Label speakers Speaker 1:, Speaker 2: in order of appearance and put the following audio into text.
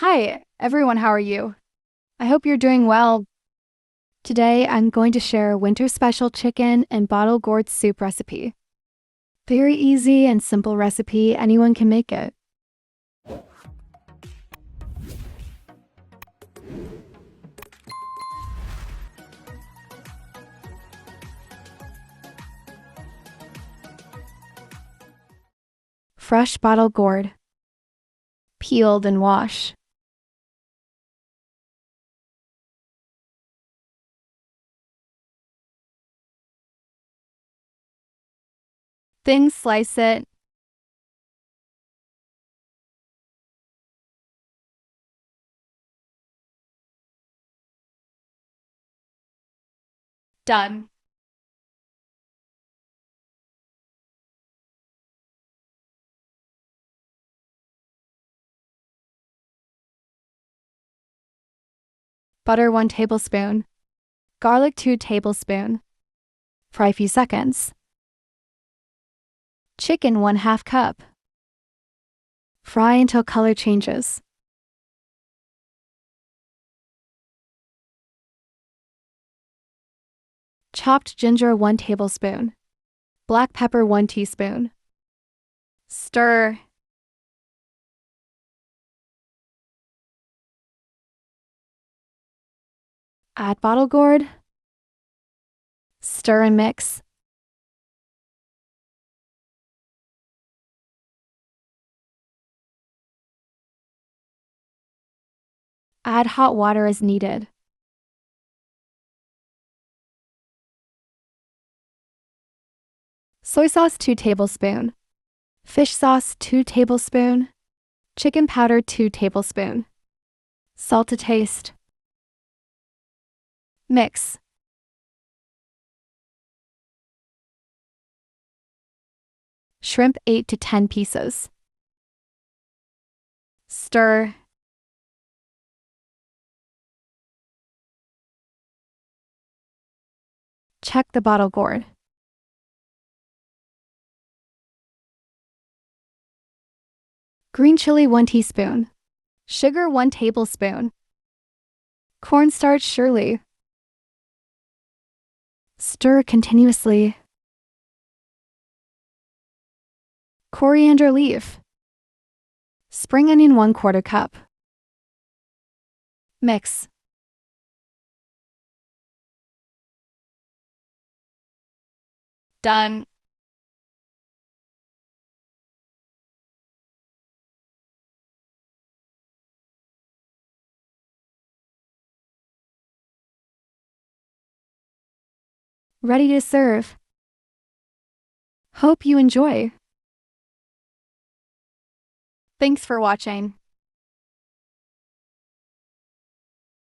Speaker 1: Hi, everyone, how are you? I hope you're doing well. Today, I'm going to share a winter special chicken and bottle gourd soup recipe. Very easy and simple recipe, anyone can make it. Fresh bottle gourd. Peeled and wash. Thin slice it. Done. Butter 1 tablespoon. Garlic 2 tablespoon. Fry a few seconds. Chicken 1/2 cup. Fry until color changes. Chopped ginger 1 tablespoon. Black pepper 1 teaspoon. Stir. Add bottle gourd. Stir and mix. Add hot water as needed. Soy sauce 2 tablespoon. Fish sauce 2 tablespoon. Chicken powder 2 tablespoon. Salt to taste. Mix. Shrimp 8 to 10 pieces. Stir. Check the bottle gourd. Green chili 1 teaspoon. Sugar 1 tablespoon. Cornstarch surely. Stir continuously. Coriander leaf. Spring onion 1/4 cup. Mix. Done. Ready to serve. Hope you enjoy. Thanks for watching.